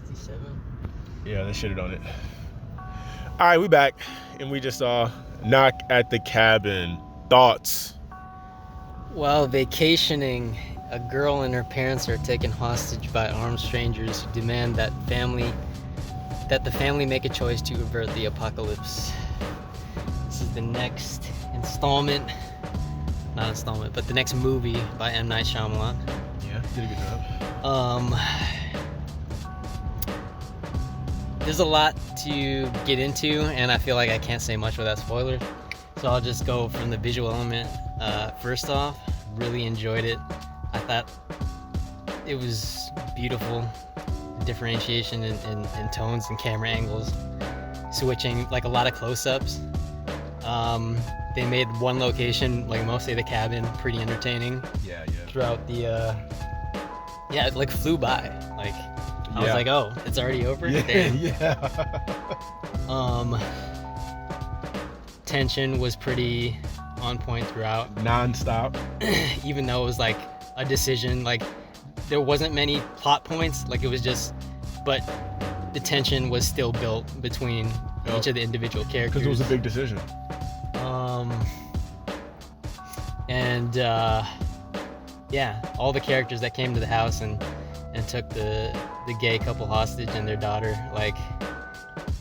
57. Yeah, they shitted on it. All right, we back, and we just saw Knock at the Cabin. Thoughts? While vacationing, a girl and her parents are taken hostage by armed strangers who demand that the family make a choice to avert the apocalypse. This is the next but the next movie by M. Night Shyamalan. Yeah, did a good job. There's a lot to get into, and I feel like I can't say much without spoilers. So I'll just go from the visual element. First off, really enjoyed it. I thought it was beautiful. Differentiation in tones and camera angles. Switching, like a lot of close-ups. They made one location, like mostly the cabin, pretty entertaining. Yeah. Throughout the, it like flew by. Like, I was like, oh, it's already over? Yeah, Damn. yeah. Tension was pretty on point throughout. Non-stop. Even though it was like a decision, like there wasn't many plot points, like it was just, but the tension was still built between each of the individual characters. Because it was a big decision. All the characters that came to the house and took the gay couple hostage and their daughter, like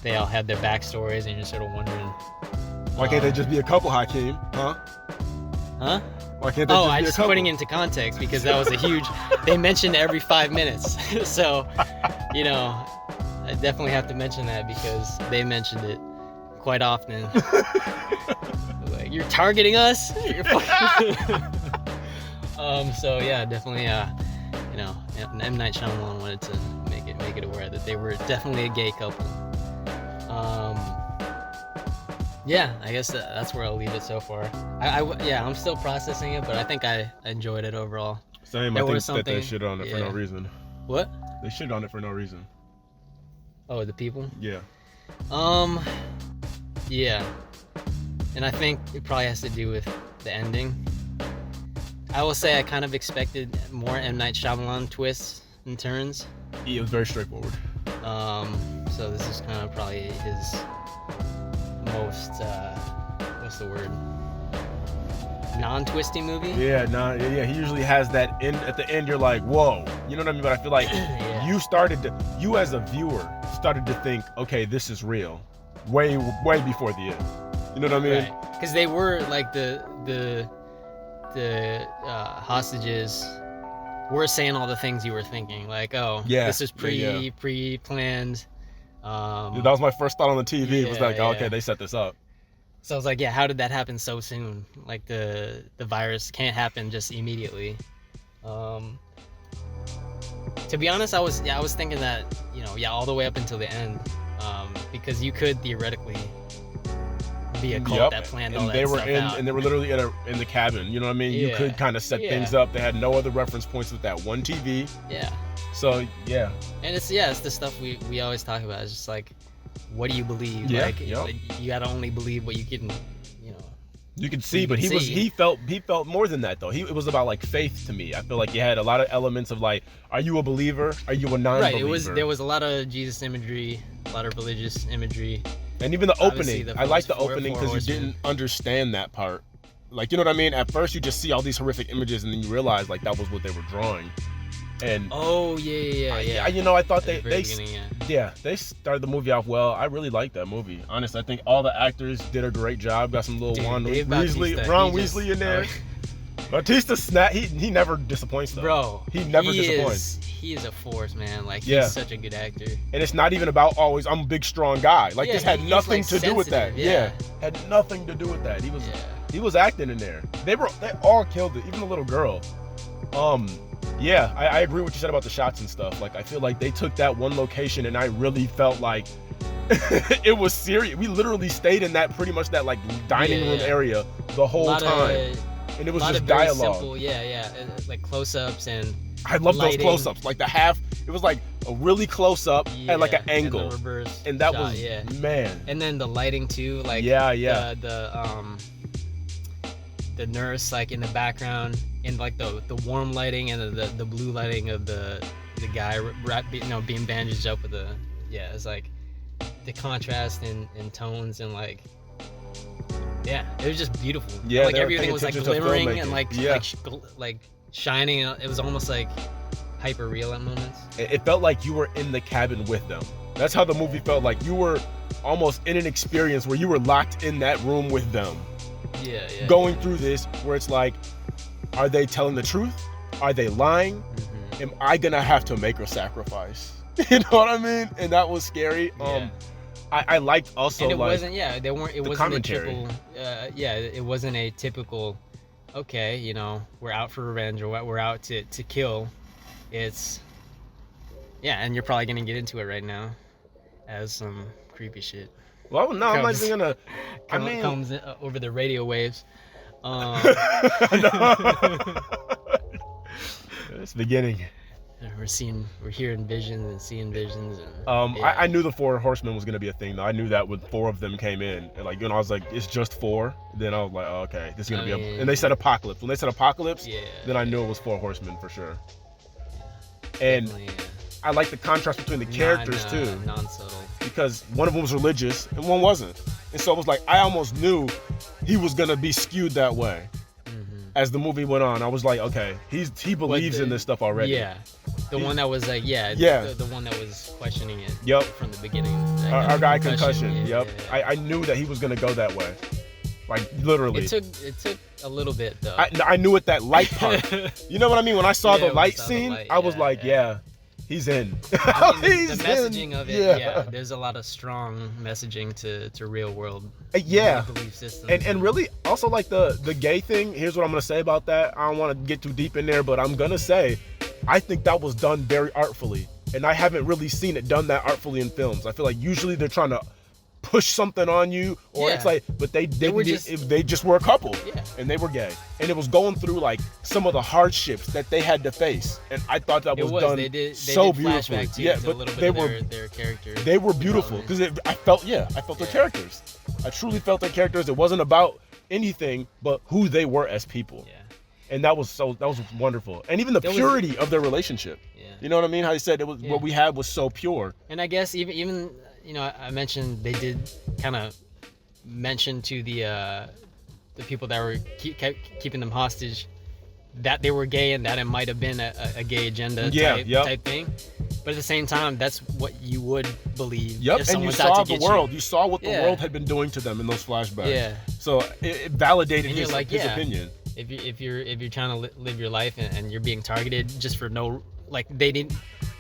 they all had their backstories, and you're sort of wondering, why can't they just be a couple, Hakeem? Huh? Why can't they just be a couple? I just putting into context because that was a huge. They mentioned every 5 minutes, so I definitely have to mention that because they mentioned it quite often. Like, you're targeting us. You're so yeah, definitely. M. Night Shyamalan wanted to make it aware that they were definitely a gay couple. I guess that's where I'll leave it so far. I'm still processing it, but I think I enjoyed it overall. Same. I think that they shit on it for no reason. What? They shit on it for no reason. Oh, the people? Yeah. Yeah. And I think it probably has to do with the ending. I will say I kind of expected more M. Night Shyamalan twists and turns. It was very straightforward. So this is kind of probably his most, what's the word? Non-twisty movie? Yeah, he usually has that at the end you're like, whoa. You know what I mean? But I feel like you as a viewer started to think, okay, this is real. Way before the end. You know what I mean? Right. Because they were like the hostages were saying all the things you were thinking, like, this is pre-planned. That was my first thought on the TV. Was like, okay, they set this up. So I was like, how did that happen so soon? Like the virus can't happen just immediately. To be honest, I was thinking that all the way up until the end, because you could theoretically be a cult that planned all that stuff out. And they were literally in the cabin. You know what I mean? You could kind of set things up. They had no other reference points with that one TV. Yeah. So yeah. And it's the stuff we always talk about. It's just like, what do you believe? Yeah. Like, you gotta only believe what you can, You could see, but he felt more than that though. It was about like faith to me. I feel like you had a lot of elements of like, are you a believer? Are you a non-believer? Right. There was a lot of Jesus imagery, a lot of religious imagery. And even the opening, I like the opening because you didn't understand that part. Like, you know what I mean? At first, you just see all these horrific images, and then you realize like that was what they were drawing. And I thought they started the movie off well. I really liked that movie. Honestly, I think all the actors did a great job. Got some little Ron Weasley in there. Bautista snap. He never disappoints though. Bro, he never disappoints. He is a force, man. Like, he's such a good actor. And it's not even about always I'm a big strong guy. Like, this had nothing to do with that. Yeah. Had nothing to do with that. He was acting in there. They all killed it, even the little girl. I agree with what you said about the shots and stuff. Like, I feel like they took that one location and I really felt like it was serious. We literally stayed in that pretty much that like dining room area the whole time. And it was just dialogue. Simple, like close-ups and I love those close-ups. Like it was like a really close-up and like an angle. And the reverse and that shot, was, man. And then the lighting too, like the nurse like in the background, and like the warm lighting and the blue lighting of the the guy being bandaged up with it's like the contrast in tones and like it was just beautiful. Yeah, like everything was like glimmering and like shining. It was almost like hyper real at moments. It felt like you were in the cabin with them. That's how the movie felt. Like you were almost in an experience where you were locked in that room with them. Going through this, where it's like, are they telling the truth? Are they lying? Mm-hmm. Am I gonna have to make a sacrifice? You know what I mean? And that was scary. I liked also, and it wasn't. Yeah, they weren't. It wasn't commentary. It wasn't a typical. Okay, you know, we're out for revenge or we're out to kill. It's and you're probably gonna get into it right now, as some creepy shit. Well, no, I'm not even gonna. Comes over the radio waves. It's the beginning. We're hearing visions and seeing visions. And, I knew the 4 horsemen was gonna be a thing though. I knew that when 4 of them came in, and like, you know, I was like, it's just 4. Then I was like, oh, okay, this is gonna be and they said apocalypse. When they said apocalypse, then I knew it was 4 horsemen for sure. And I like the contrast between the characters too. Non-subtle. Because one of them was religious and one wasn't, and so it was like I almost knew he was gonna be skewed that way. As the movie went on, I was like, okay, he believes in this stuff already. Yeah, the one that was like, the one that was questioning it. Yep. From the beginning. Our guy Concussion. Yep. I knew that he was gonna go that way, like literally. It took a little bit though. I knew it, that light part. You know what I mean? When I saw the light scene, I was like, he's in. I mean, the messaging of it, there's a lot of strong messaging to real world belief systems. And really also like the gay thing. Here's what I'm gonna say about that. I don't want to get too deep in there, but I'm gonna say I think that was done very artfully, and I haven't really seen it done that artfully in films. I feel like usually they're trying to push something on you, or it's like, but they just were a couple, and they were gay, and it was going through like some of the hardships that they had to face, and I thought that was done so beautifully. But they were their characters. They were beautiful because I felt their characters. I truly felt their characters. It wasn't about anything but who they were as people. And that was wonderful, and even the purity of their relationship. You know what I mean? How he said it was what we had was so pure. And I guess even you know, I mentioned they did kind of mention to the people that were keeping them hostage that they were gay and that it might have been a gay agenda type thing. But at the same time, that's what you would believe. If and you saw the world. You saw what the world had been doing to them in those flashbacks. So it validated his opinion. If you're trying to live your life and you're being targeted just for no, like, they didn't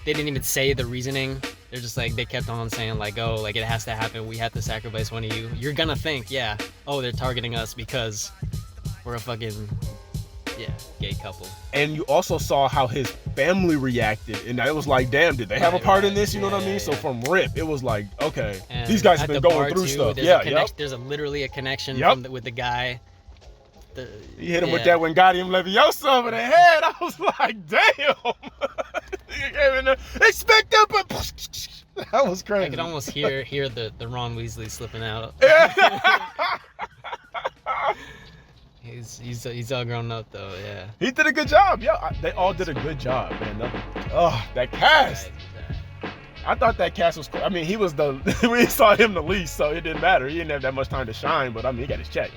even say the reasoning. They're just like, they kept on saying like, oh, like it has to happen. We have to sacrifice one of you. You're gonna think, oh, they're targeting us because we're a fucking gay couple. And you also saw how his family reacted, and it was like, damn, did they have a part in this? You know what I mean? So from rip, it was like, okay, and these guys have been going through stuff. There's literally a connection with the guy. He hit him with that Wingardium Leviosa over the head. I was like, damn. Expect that, but that was crazy. I could almost hear the Ron Weasley slipping out. He's all grown up though. He did a good job. They all did a good job, man. That cast. I thought that cast was cool. I mean, he was we saw him the least, so it didn't matter. He didn't have that much time to shine, but I mean, he got his check.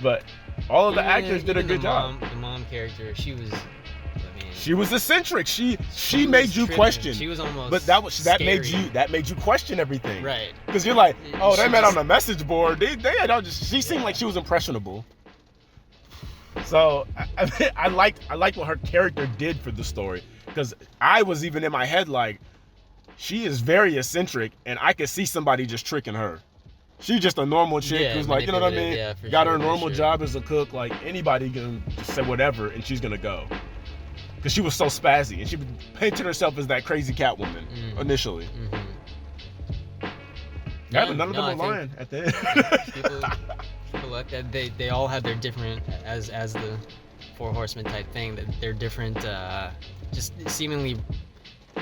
But all of the actors did a good job. The mom character, she was. She was eccentric. She made you question. She was almost. But that made you question everything. Right. Because you're like, oh, they met on the message board. She seemed like she was impressionable. So I liked what her character did for the story, because I was even in my head like, she is very eccentric, and I could see somebody just tricking her. She's just a normal chick who's like, you know what I mean? Got her normal job as a cook. Like, anybody can just say whatever, and she's gonna go. Because she was so spazzy, and she painted herself as that crazy Catwoman initially. None of them were lying at the end. People like that. They all have their different, as the 4 horsemen type thing. That they're different, just seemingly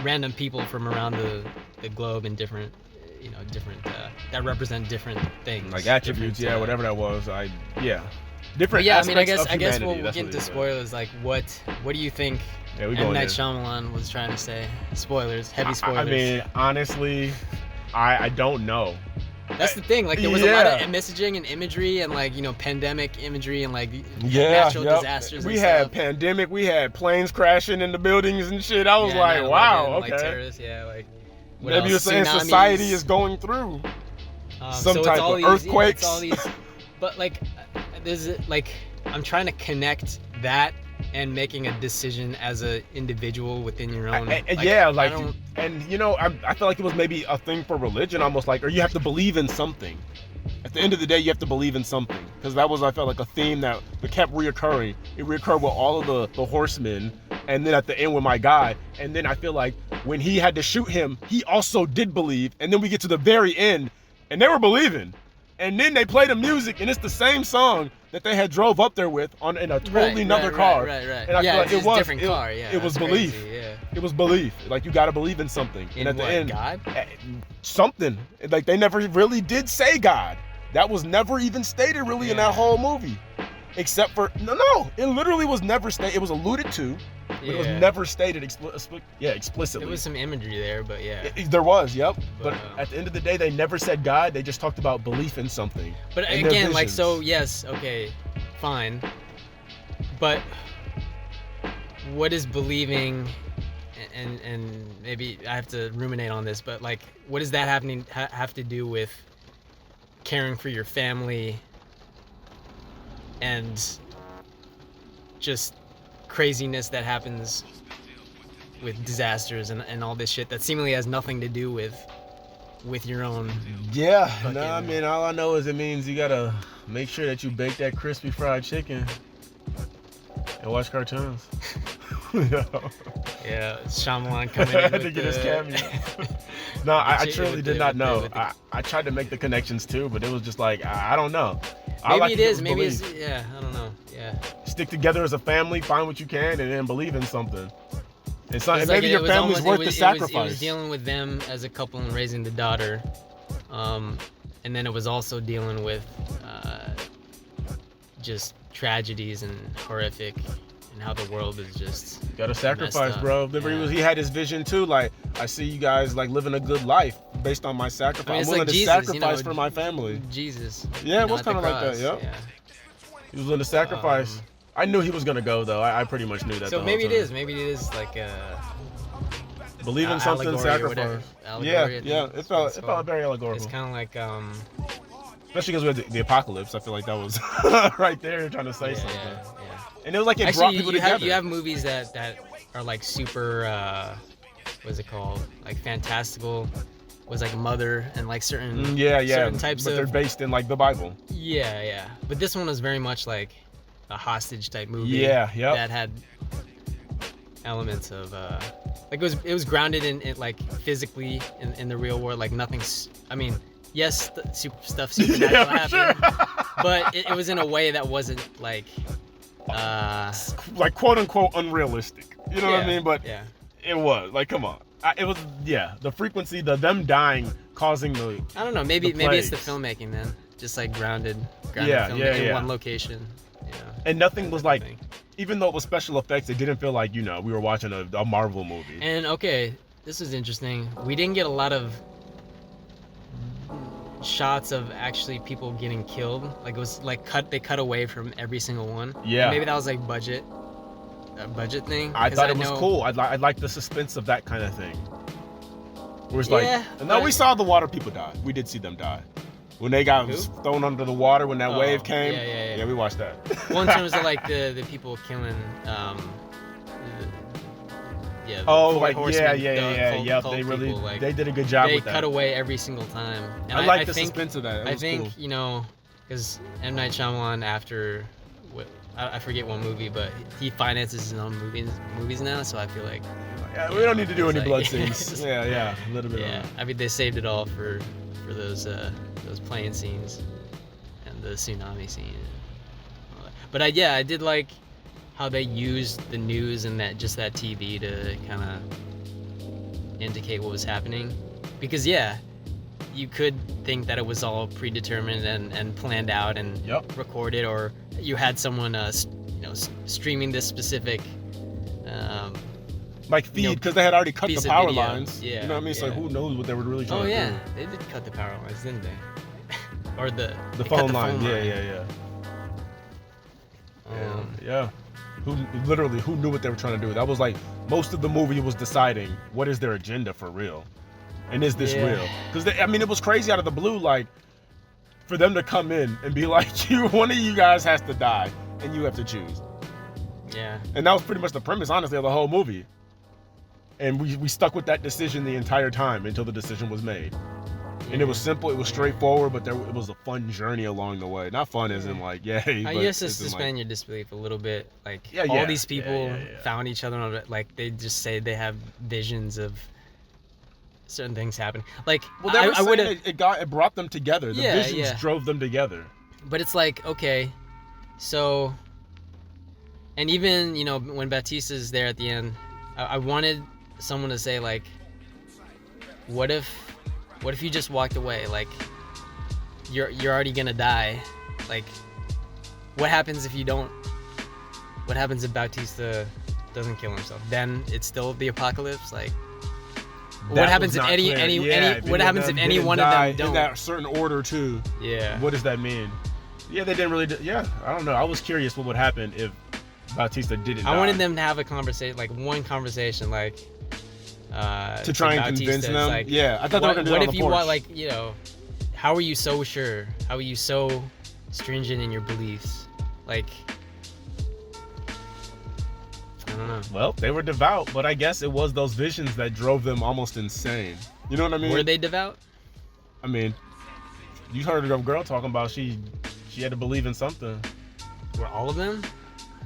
random people from around the globe in different, that represent different things. Like attributes, whatever that was. different yeah, aspects I of guess humanity. we'll get into spoilers. Like, what do you think M. Night Shyamalan was trying to say? Spoilers, heavy spoilers. I mean, honestly, I don't know. That's the thing. Like, there was a lot of messaging and imagery and, like, you know, pandemic imagery and, like, natural disasters. We had pandemic. We had planes crashing into buildings and shit. I was like, wow, okay. Like terrorists, like. Maybe it's something society is going through. Some type of earthquakes. It's all these, but like, I'm trying to connect that and making a decision as an individual within your own. And you know, I feel like it was maybe a thing for religion, almost like, or you have to believe in something. At the end of the day, you have to believe in something, because that was, I felt like, a theme that kept reoccurring. It reoccurred with all of the horsemen, and then at the end with my guy. And then I feel like when he had to shoot him, he also did believe. And then we get to the very end, and they were believing. And then they play the music, and it's the same song that they had drove up there with in a totally another car. Right. And I feel like it was a different car. Yeah, it was belief. Crazy, yeah. It was belief. Like, you got to believe in something. In and at what, the end, God? Something. Like, they never really did say God. That was never even stated really in that whole movie, except for no. It literally was never stated. It was alluded to, but it was never stated explicitly. There was some imagery there, but there was. Yep. But at the end of the day, they never said God. They just talked about belief in something. But again, like, so yes, okay, fine. But what is believing? And maybe I have to ruminate on this, but like, what does that have to do with caring for your family and just craziness that happens with disasters and all this shit that seemingly has nothing to do with your own I mean, all I know is it means you gotta make sure that you bake that crispy fried chicken and watch cartoons. Yeah, Shyamalan coming in to get his cameo. No, I truly did not know. I tried to make the connections too, but it was just like, I don't know. Maybe it is. Maybe it's, I don't know. Yeah. Stick together as a family, find what you can, and then believe in something. And maybe your family's worth the sacrifice. It was dealing with them as a couple and raising the daughter. And then it was also dealing with just tragedies and horrific, and how the world is just gotta sacrifice, bro. He had his vision too. Like, I see you guys like living a good life based on my sacrifice. I mean, I'm willing to sacrifice for my family. Jesus. Yeah, it was kind of like that. Yep. Yeah. He was willing to sacrifice. I knew he was gonna go though. I pretty much knew that. So maybe it is. Maybe it is like believe in something, sacrifice. Yeah. It felt very allegorical. It's kind of like especially because we had the apocalypse. I feel like that was right there trying to say something. Yeah. And it was like it brought people together. You have movies that are like super, what's it called? Like fantastical. Was like Mother and like certain certain types but they're based in like the Bible. Yeah. But this one was very much like a hostage type movie. That had elements of like it was grounded in like physically in the real world. Like nothing's. I mean, yes, stuff supernatural happened, but it was in a way that wasn't like quote unquote unrealistic. You know what I mean? But it was like, come on. It was the frequency, them dying causing the. I don't know. Maybe it's the filmmaking then, just like grounded filmmaking in one location. Yeah. And nothing was like, even though it was special effects, it didn't feel like we were watching a Marvel movie. And okay, this is interesting. We didn't get a lot of shots of actually people getting killed. Like, it was like they cut away from every single one. Yeah. And maybe that was like a budget thing. I thought it was cool. I like the suspense of that kind of thing. Where it's like, no, we saw the water people die. We did see them die. When they got thrown under the water, when that wave came. Yeah, we watched that. Well, in terms of like the people killing, They really people, like, they did a good job with that. They cut away every single time. And I like the suspense of that. I think cool. Because M. Night Shyamalan, after I forget what movie, but he finances his own movies now, so I feel like we don't need to do any blood scenes. a little bit. Yeah, I mean, they saved it all for those plane scenes and the tsunami scene. But I did like how they used the news and that TV to kind of indicate what was happening, because you could think that it was all predetermined and planned out and recorded, or you had someone streaming this specific like feed, because they had already cut the power video. lines. Yeah, you know what I mean? So who knows what they were really trying to do? Oh yeah, they did cut the power lines, didn't they? Or the phone line. Yeah. Yeah. Who knew what they were trying to do? That was like most of the movie was deciding what is their agenda for real, and is this real? Because it was crazy out of the blue, like for them to come in and be like, one of you guys has to die, and you have to choose. Yeah. And that was pretty much the premise, honestly, of the whole movie. And we stuck with that decision the entire time until the decision was made. And it was simple, it was straightforward, but it was a fun journey along the way. Not fun as in like, yay. I guess just suspend your disbelief a little bit. Like all these people found each other, like they just say they have visions of certain things happening. Like, well, I would have it brought them together. The visions drove them together. But it's like, okay, so, and even when Batista's there at the end, I wanted someone to say like, what if you just walked away? Like, you're already gonna die. Like, what happens if you don't? What happens if Bautista doesn't kill himself? Then it's still the apocalypse. Like, what happens if what happens if any one of them don't? In that certain order too. Yeah. What does that mean? Yeah, they didn't really. I don't know. I was curious what would happen if Bautista didn't die. I wanted them to have a conversation, like one conversation, like. To try and convince them. Like, I thought they were gonna do it on the porch. What if you want, like, how are you so sure? How are you so stringent in your beliefs? Like, I don't know. Well, they were devout, but I guess it was those visions that drove them almost insane. You know what I mean? Were they devout? I mean, you heard a girl talking about she had to believe in something. Were all of them?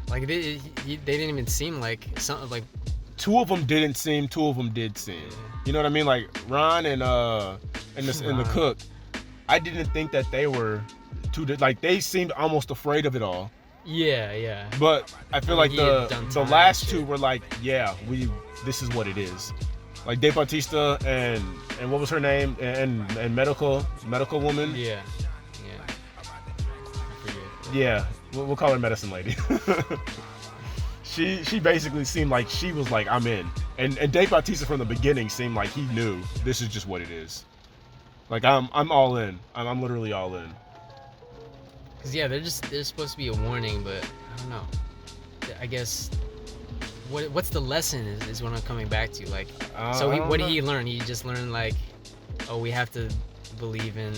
Like they didn't even seem like something like. Two of them didn't seem. Two of them did seem. You know what I mean? Like Ron and the cook. I didn't think that they were too. Like they seemed almost afraid of it all. Yeah. But I feel like the last two were like, this is what it is. Like Dave Bautista and what was her name and medical woman. Yeah. I forget. Yeah, we'll call her medicine lady. She basically seemed like she was like, I'm in. And Dave Bautista from the beginning seemed like he knew this is just what it is. Like I'm all in. I'm literally all in. Cause there's supposed to be a warning, but I don't know. I guess what's the lesson is what I'm coming back to. Like, so what did he learn? He just learned like, we have to believe in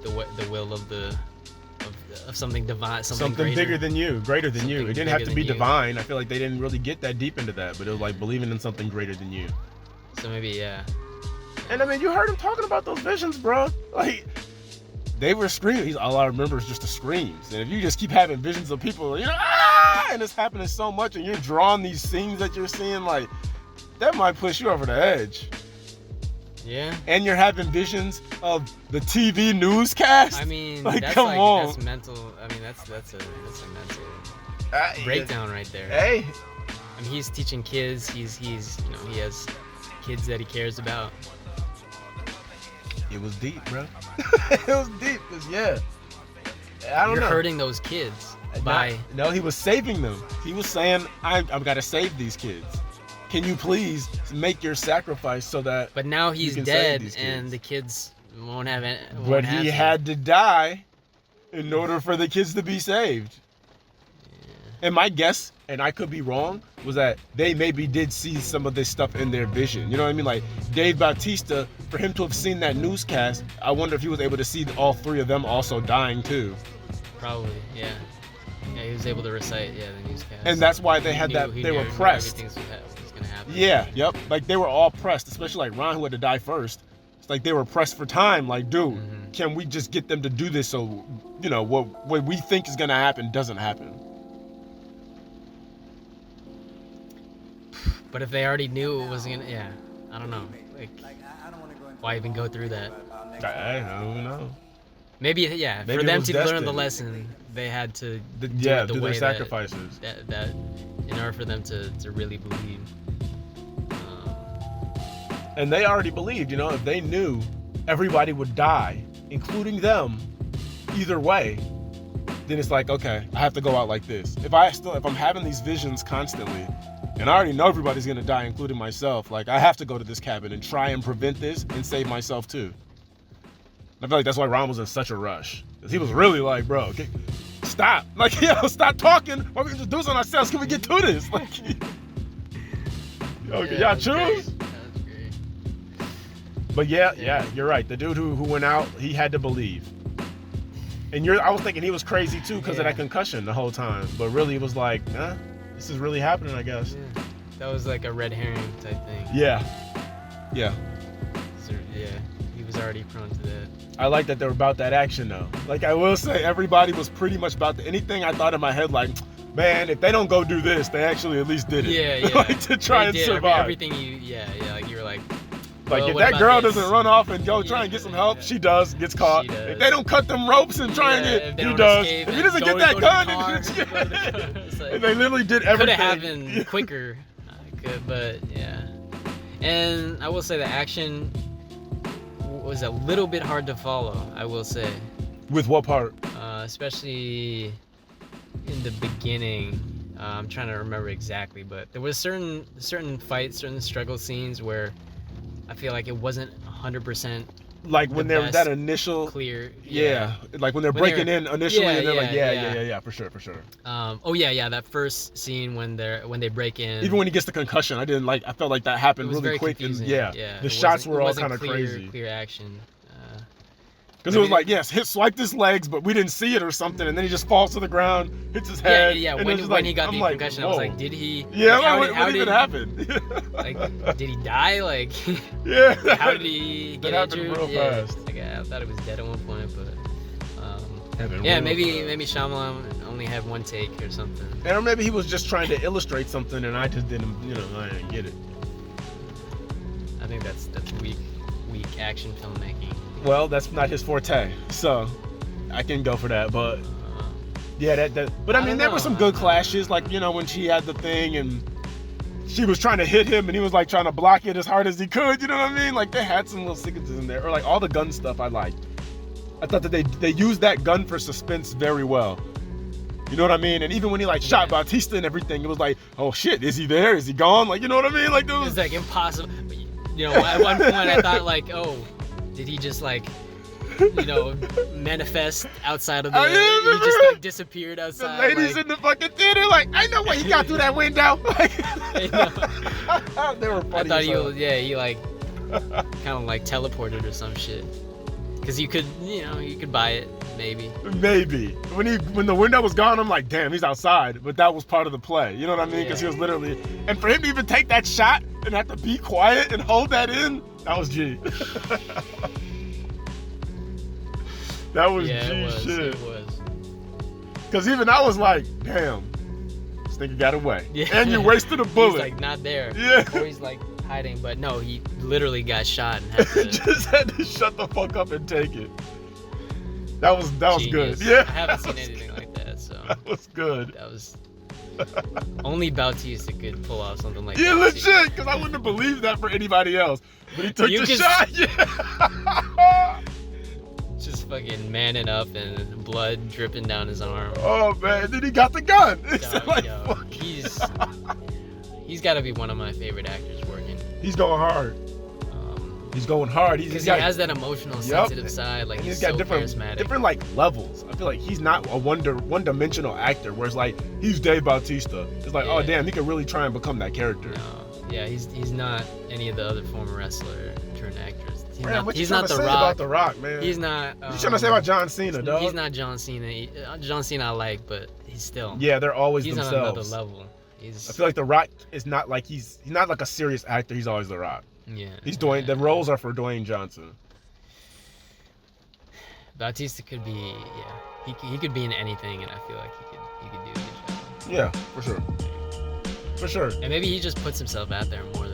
the will of something divine, something bigger than you, greater than you. It didn't have to be divine. I feel like they didn't really get that deep into that, but it was like believing in something greater than you. So maybe, yeah. And I mean, you heard him talking about those visions, bro. Like, they were screaming. All I remember is just the screams. And if you just keep having visions of people, and it's happening so much, and you're drawing these scenes that you're seeing, like, that might push you over the edge. Yeah. And you're having visions of the TV newscast. I mean, like, that's that's mental. I mean, that's a mental breakdown right there. Hey. I mean, he's teaching kids. He's he has kids that he cares about. It was deep, bro. It was deep, cause I don't know. You're hurting those kids by. No, he was saving them. He was saying, I've got to save these kids. Can you please make your sacrifice so that? But now he's dead, and the kids won't have it. But he had to die in order for the kids to be saved. Yeah. And my guess, and I could be wrong, was that they maybe did see some of this stuff in their vision. You know what I mean? Like Dave Bautista, for him to have seen that newscast, I wonder if he was able to see all three of them also dying too. Probably, yeah. Yeah, he was able to recite, the newscast. And that's why they had that. They were pressed. Yeah, yep. Like they were all pressed, especially like Ron, who had to die first. It's like they were pressed for time. Like, dude, can we just get them to do this so, what we think is gonna happen doesn't happen? But if they already knew it wasn't gonna, I don't know. Like, why even go through that? I don't know. Maybe for them to learn the lesson, they had to do their sacrifices. That in order for them to really believe. And they already believed, if they knew everybody would die, including them, either way, then it's like, okay, I have to go out like this. If I'm having these visions constantly, and I already know everybody's gonna die, including myself, like I have to go to this cabin and try and prevent this and save myself too. I feel like that's why Ron was in such a rush. Because he was really like, bro, okay, stop. Like, stop talking. Why don't we just do something ourselves? Can we get to this? Like, okay, y'all choose? That's great. But yeah, you're right. The dude who went out, he had to believe. And I was thinking he was crazy too because of that concussion the whole time. But really it was like, this is really happening, I guess. Yeah. That was like a red herring type thing. Yeah. So, he was already prone to that. I like that they were about that action though. Like I will say, everybody was pretty much about anything I thought in my head, like, man, if they don't go do this, they actually at least did it. Yeah. Like to try and survive. Everything like you were like, like if that girl doesn't run off and go try and get some help, she does, gets caught. If they don't cut them ropes and try and get, he does. If he doesn't get that gun, and they literally did everything. Could have happened quicker, but yeah. And I will say the action was a little bit hard to follow, I will say. With what part? Especially in the beginning. I'm trying to remember exactly, but there was certain fights, certain struggle scenes where I feel like it wasn't 100%. Like when there was that initial clear. Yeah. Like when they're breaking in initially, and they're like, yeah, for sure. That first scene when they break in. Even when he gets the concussion, I felt like that happened really quick. And the shots were all kind of crazy. Clear action. Because it was like, swiped his legs, but we didn't see it or something, and then he just falls to the ground, hits his head. Yeah. When he got the concussion, I was like, did he? Yeah, how did it happen? Like, did he die? Like, how did he get injured? Real fast. Like, I thought it was dead at one point, but maybe Shyamalan only had one take or something. Or maybe he was just trying to illustrate something, and I just didn't, I didn't get it. I think that's weak action filmmaking. Well, that's not his forte, so I can go for that. But but I mean, there were some good clashes, like when she had the thing and she was trying to hit him, and he was like trying to block it as hard as he could. You know what I mean? Like they had some little sequences in there, or like all the gun stuff. I liked. I thought that they used that gun for suspense very well. You know what I mean? And even when he shot Bautista and everything, it was like, oh shit, is he there? Is he gone? Like, you know what I mean? Like there was it's like impossible. At one point I thought like, oh, did he just manifest outside of the? He just disappeared outside. The ladies in the fucking theater, like, I know what he got through that window. They were funny. I thought he kind of teleported or some shit. Because you could buy it, maybe. Maybe when the window was gone, I'm like, damn, he's outside. But that was part of the play. You know what I mean? Because he was literally, and for him to even take that shot and have to be quiet and hold that in, that was G. That was G shit. It was. Because even I was like, damn, this nigga got away. Yeah. And you wasted a bullet. He's not there. Yeah. Or he's hiding, but no, he literally got shot and had to just had to shut the fuck up and take it. That was good. Yeah. I haven't seen anything like that, so that was good. That was only Bautista could pull off something like that. Yeah, legit, because I wouldn't have believed that for anybody else. But he took the shot. Yeah. Just fucking manning up and blood dripping down his arm. Oh man, and then he got the gun. He's got to be one of my favorite actors working. He's going hard. He's going hard. Because he has that emotional, sensitive side. Like he's got so charismatic. Different levels. I feel like he's not a one-dimensional actor. Whereas he's Dave Bautista. It's like, oh damn, he could really try and become that character. No, yeah, he's not any of the other former wrestler turned actors. He's not The Rock. About The Rock, man. He's not. You trying to say about John Cena, dog? He's not John Cena. John Cena I like, but he's still. Yeah, they're always he's themselves. He's on another level. I feel like The Rock is not like he's not like a serious actor. He's always The Rock. Yeah. The roles are for Dwayne Johnson. Bautista could be, he could be in anything, and I feel like he could do a good job. Yeah, for sure. For sure. And maybe he just puts himself out there more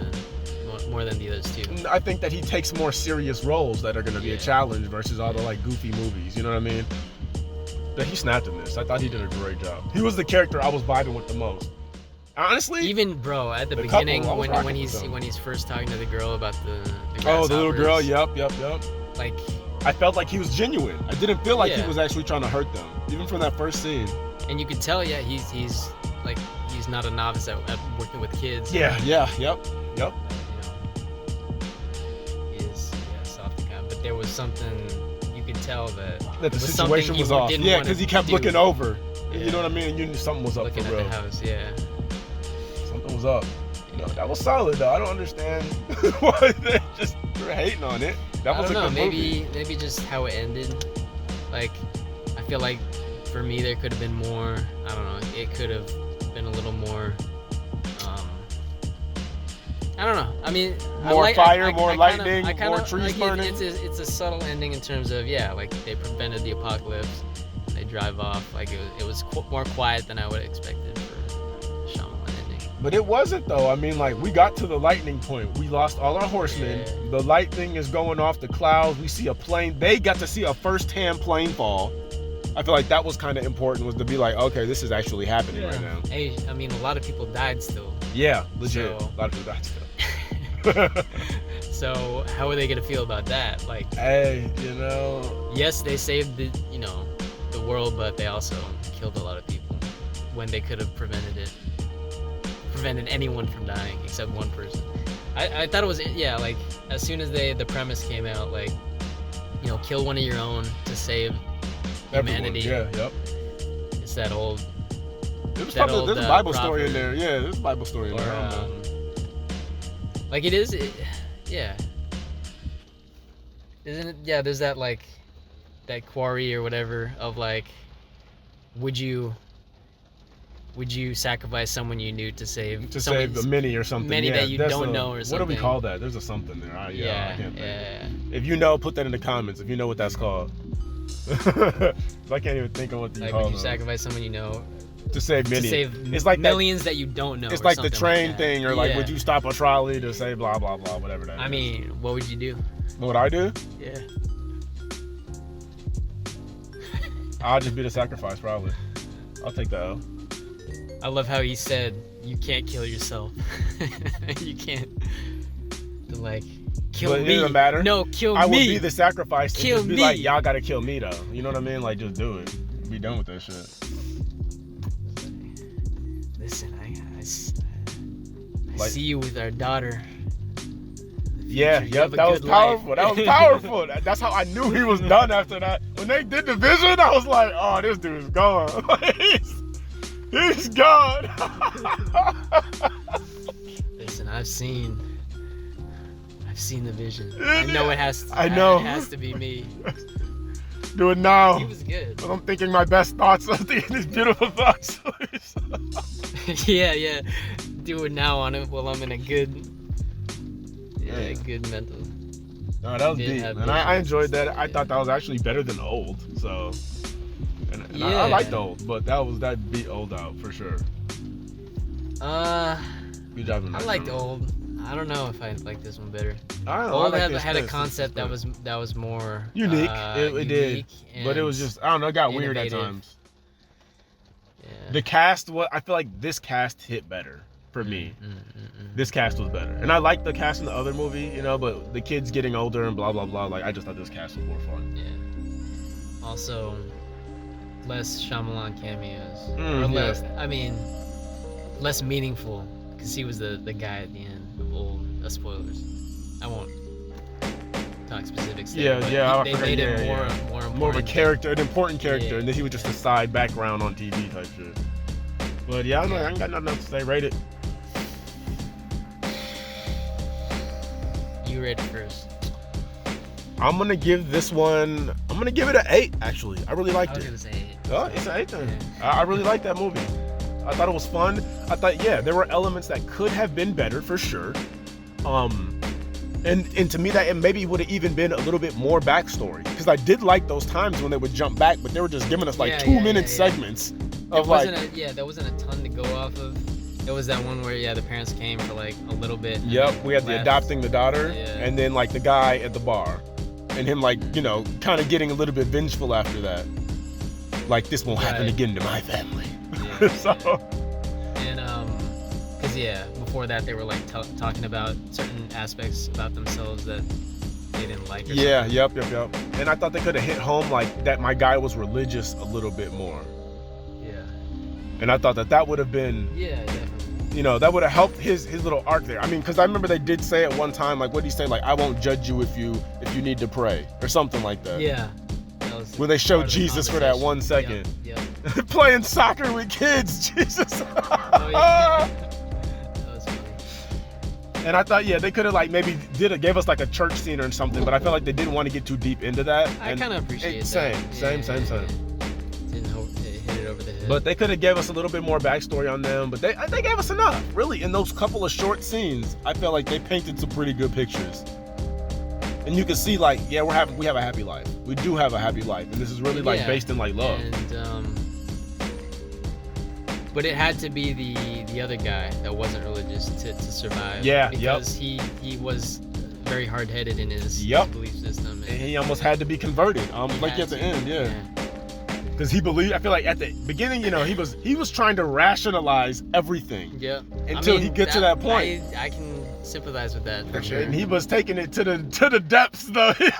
than the others too. I think that he takes more serious roles that are going to be a challenge versus all the goofy movies. You know what I mean? But he snapped in this. I thought he did a great job. He was the character I was vibing with the most. Honestly, even bro at the beginning when he's first talking to the girl about the little girl, yep. like I felt like he was genuine. I didn't feel like he was actually trying to hurt them, even from that first scene. And you could tell, he's like he's not a novice at working with kids. Yep. He is soft kind, but there was something you could tell that the situation was off. Yeah, because he kept looking over. Yeah. You know what I mean? And you knew something was up looking for real. At the house, yeah. Something was up. That was solid though. I don't understand why they just were hating on it. That was a good movie. Maybe just how it ended. Like, I feel like for me there could have been more. I don't know. It could have been a little more. I don't know. I mean, more fire, more lightning, more trees burning. It's a subtle ending in terms of like they prevented the apocalypse. They drive off. Like it was more quiet than I would have expected for Shyamalan ending. But it wasn't though. I mean, like we got to the lightning point. We lost all our horsemen. Yeah. The lightning is going off the clouds. We see a plane. They got to see a first-hand plane fall. I feel like that was kind of important, was to be like, okay, this is actually happening right now. Hey, I mean, a lot of people died still. Yeah, legit. A lot of people died still. So how are they gonna feel about that? Like, hey, yes, they saved the world, but they also killed a lot of people when they could have prevented anyone from dying except one person. I thought it was like as soon as the premise came out, like, kill one of your own to save humanity. Yeah, yep. It's that old. There's a Bible story in there. Yeah, there's a Bible story in there. Like it is, yeah. Isn't it? Yeah, there's that like, that quarry or whatever of like, would you sacrifice someone you knew to save the many or something? Many that you don't know or something. What do we call that? There's a something there. I can't think. If you know, put that in the comments. If you know what that's called. I can't even think of what you call it. Would you sacrifice someone you know? To save many. To save it's like millions that you don't know. It's like the train thing, or like, would you stop a trolley to say blah blah blah, whatever that is. I mean, what would you do? What would I do? Yeah. I'll just be the sacrifice, probably. I'll take that L. I love how he said, "You can't kill yourself. You can't." Kill me. It doesn't matter. No, kill me. I would be the sacrifice. Kill and just be me. Like, y'all gotta kill me though. You know what I mean? Like, just do it. Be done with that shit. Listen, I see you with our daughter. Yeah, that was powerful. That was powerful. That's how I knew he was done after that. When they did the vision, I was like, oh, this dude's gone. He's gone. Listen, I've seen the vision. I know it has to. It has to be me. Do it now. He was good. I'm thinking my best thoughts. I'm thinking these beautiful thoughts. Yeah. Do it now on it while I'm in a good mental. No, that was deep, and I enjoyed that. I thought that was actually better than Old. So, and I liked Old, but that beat Old out for sure. Good job. I liked Old. I don't know if I like this one better. I don't know. Old had a concept that was more unique. It did, but it was just, I don't know. It got weird at times. Yeah. The cast, I feel like this cast hit better for me. This cast was better, and I liked the cast in the other movie, but the kids getting older and blah blah blah. Like, I just thought this cast was more fun. Yeah. Also, less Shyamalan cameos, or less. I mean, less meaningful, because he was the guy at the end of Old. Spoilers. I won't talk specifics. There, They made him more of a character, an important character, and then he was just a side background on TV type shit. But I ain't got nothing else to say. Rate it. You rate it first. I'm gonna give this one. I'm gonna give it an 8. Actually, I really liked it. I was gonna say 8. Oh, it's an 8 then. Yeah. I really liked that movie. I thought it was fun. I thought, there were elements that could have been better for sure. And to me, that it maybe would have even been a little bit more backstory, because I did like those times when they would jump back, but they were just giving us 2-minute segments of there wasn't a ton to go off of. It was that one where the parents came for like a little bit. Yep, we had the adopting the daughter, and then like the guy at the bar, and him kind of getting a little bit vengeful after that. Like, this won't happen again to my family. And before that they were like talking about certain aspects about themselves that they didn't like. Yeah, yep. And I thought they could have hit home like that. My guy was religious a little bit more. Yeah. And I thought that would have been. Yeah, definitely. You know, that would have helped his little arc there. I mean, because I remember they did say at one time, like, what did he say? Like, I won't judge you if you need to pray or something like that. Yeah. When they showed Jesus for that 1 second. Yep. Playing soccer with kids, Jesus. Oh, yeah. That was funny. And I thought, yeah, they could have like maybe gave us like a church scene or something, but I felt like they didn't want to get too deep into that. I kind of appreciate that. Same. Didn't hit it over the head. But they could have gave us a little bit more backstory on them, but they gave us enough. Really, in those couple of short scenes, I felt like they painted some pretty good pictures. And you can see like, yeah, we have a happy life. We do have a happy life, and this is really like based in like love. And but it had to be the other guy that wasn't religious to survive. Yeah, because he was very hard-headed in his belief system. And he almost had to be converted. Like at the end, yeah. Because he believed. I feel like at the beginning, you know, he was trying to rationalize everything. Yeah. Until he gets to that point. I can sympathize with that for sure. And he was taking it to the depths though. He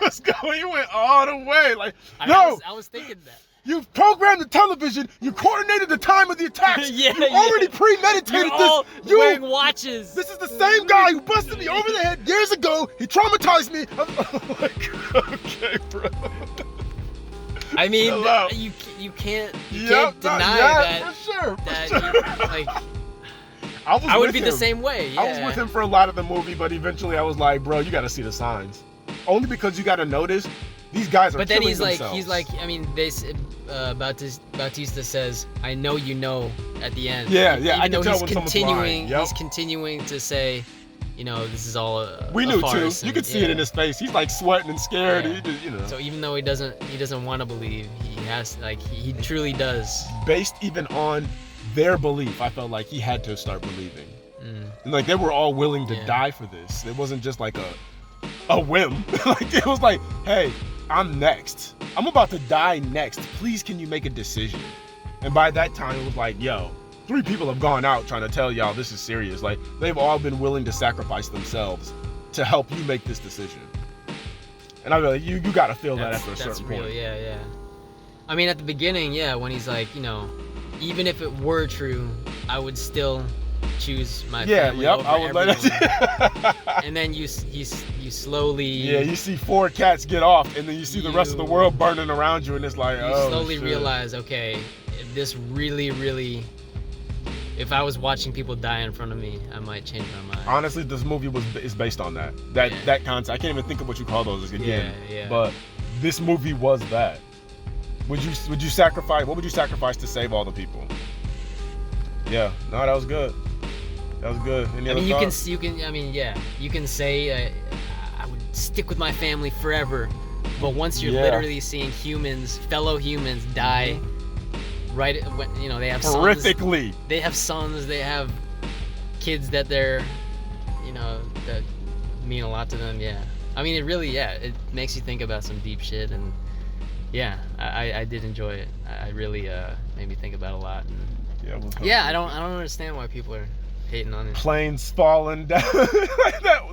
went all the way. Like I was thinking that. You've programmed the television. You coordinated the time of the attacks. You already premeditated this. You're wearing watches. This is the same guy who busted me over the head years ago. He traumatized me. Oh my God. Okay, bro. I mean, you can't deny that. For sure. I would be the same way. Yeah. I was with him for a lot of the movie, but eventually I was like, bro, you got to see the signs. Only because you got to notice these guys are. But then he's like, I mean, Bautista says, "I know you know." At the end. Yeah. Even though he's continuing, he's continuing to say, you know, this is all we knew farce. Too. You could see it in his face. He's like sweating and scared. Yeah. He just, you know. So even though he doesn't want to believe, he has he truly does. Based even on their belief, I felt like he had to start believing. And like they were all willing to die for this. It wasn't just like a whim. Like it was like, hey, I'm next. I'm about to die next. Please, can you make a decision? And by that time, it was like, yo, 3 people have gone out trying to tell y'all this is serious. Like they've all been willing to sacrifice themselves to help you make this decision. And I feel like you got to feel that after a certain point. Yeah. I mean, at the beginning, when he's like, you know, even if it were true, I would still choose my family over everyone. And then you slowly. Yeah, you see 4 cats get off, and then you see the rest of the world burning around you, and it's like, you slowly realize, okay, if this really, if I was watching people die in front of me, I might change my mind. Honestly, this movie is based on that concept. I can't even think of what you call those again. Yeah. But this movie was that. Would you sacrifice? What would you sacrifice to save all the people? Yeah, no, that was good. That was good. Any other thoughts? you can say I would stick with my family forever, but once you're literally seeing fellow humans die, right? When, you know, they have horrifically. Sons, they have sons. They have kids that they're, you know, that mean a lot to them. Yeah, I mean, it really, it makes you think about some deep shit, and I did enjoy it. I really made me think about a lot. And, I don't understand why people are hating on it. Planes falling down.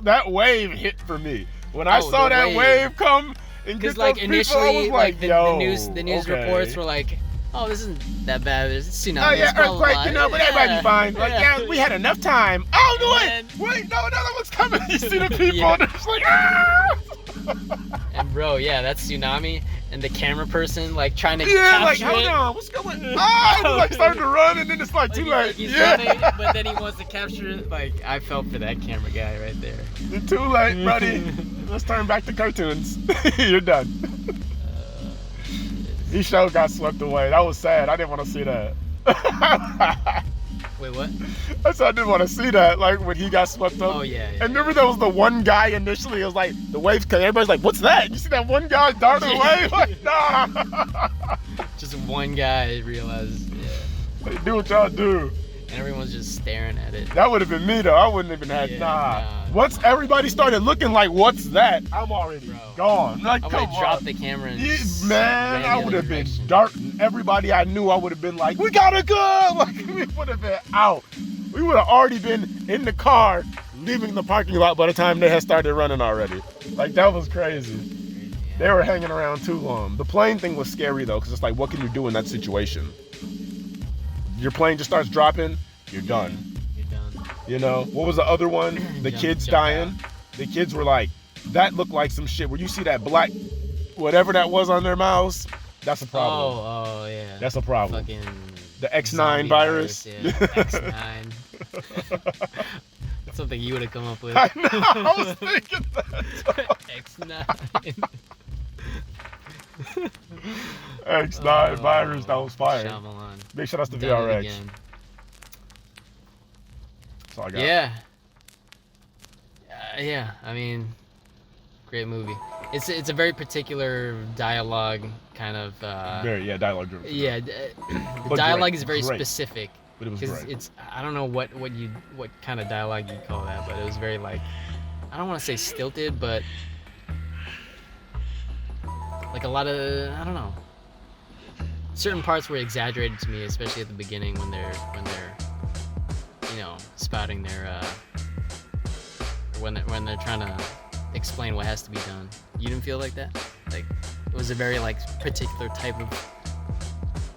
that wave hit for me when I saw that wave come and get those initially, people, I was like, the news reports were like, oh, this isn't that bad. There's a tsunami. Oh yeah, earthquake, you know, but everybody be fine. Like, we had enough time. Oh no, wait, no, another one's coming. You see the people, and it's like, ah! And bro, that tsunami. And the camera person trying to capture hold on, what's going on? He starting to run, and then it's too late. He's running, but then he wants to capture it. I felt for that camera guy right there. You're too late, buddy. Let's turn back to cartoons. You're done. He show got swept away. That was sad. I didn't want to see that. Wait, what? I said I didn't want to see that, when he got swept up. Oh, yeah. And remember there was the one guy initially, it was like, the waves came, everybody's like, what's that? You see that one guy darting away? Like, nah. Just one guy realized, Like, do what y'all do. And everyone's just staring at it. That would have been me, though. I wouldn't even have, nah. Once everybody started looking like, what's that? I'm already gone. Like, I would have dropped the camera and man, I would have been darting. Everybody I knew, I would have been like, we gotta go! Like, we would have been out. We would have already been in the car, leaving the parking lot by the time they had started running already. Like, that was crazy. They were hanging around too long. The plane thing was scary, though, because it's like, what can you do in that situation? Your plane just starts dropping, you're done. You're done. You know? What was the other one? The kids dying. Out. The kids were like, that looked like some shit. Where you see that black, whatever that was on their mouths, that's a problem. Oh, yeah. That's a problem. Fucking the X9 virus. Yeah, X9. That's something you would have come up with. I know, I was thinking that. X9. X9 virus, that was fire. Shyamalan. Big shout outs to VRX. That's all I got. Yeah. Yeah, I mean, great movie. It's a very particular dialogue kind of. Dialogue driven. Yeah, the dialogue is very specific. But it was great. It's I don't know what kind of dialogue you'd call that, but it was very like, I don't want to say stilted, but like a lot of, I don't know. Certain parts were exaggerated to me, especially at the beginning when they're spouting their when they're trying to explain what has to be done. You didn't feel like that? Like it was a very like particular type of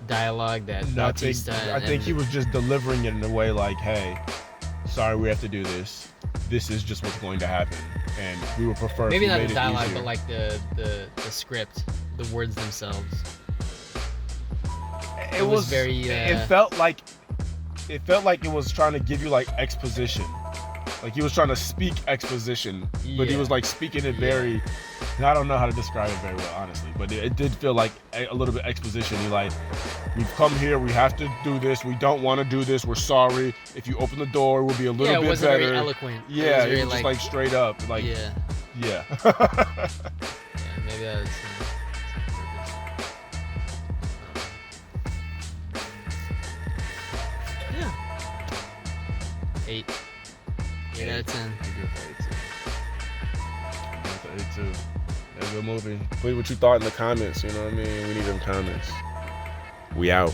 dialogue that Bautista. I think he was just delivering it in a way like, hey, sorry we have to do this. This is just what's going to happen, and we would prefer. Maybe not the dialogue, but like the script, the words themselves. It was very. It felt like it was trying to give you like exposition. Like he was trying to speak exposition, but he was like speaking it very. I don't know how to describe it very well, honestly, but it did feel like a little bit exposition. He like, we've come here, we have to do this. We don't want to do this. We're sorry. If you open the door, we'll be a little bit better. Yeah, it wasn't very eloquent. Yeah, it was just like straight up. Like, yeah. Yeah, maybe that's. Yeah. 8 out of 10. It's a good movie. Put what you thought in the comments, you know what I mean? We need them comments. We out.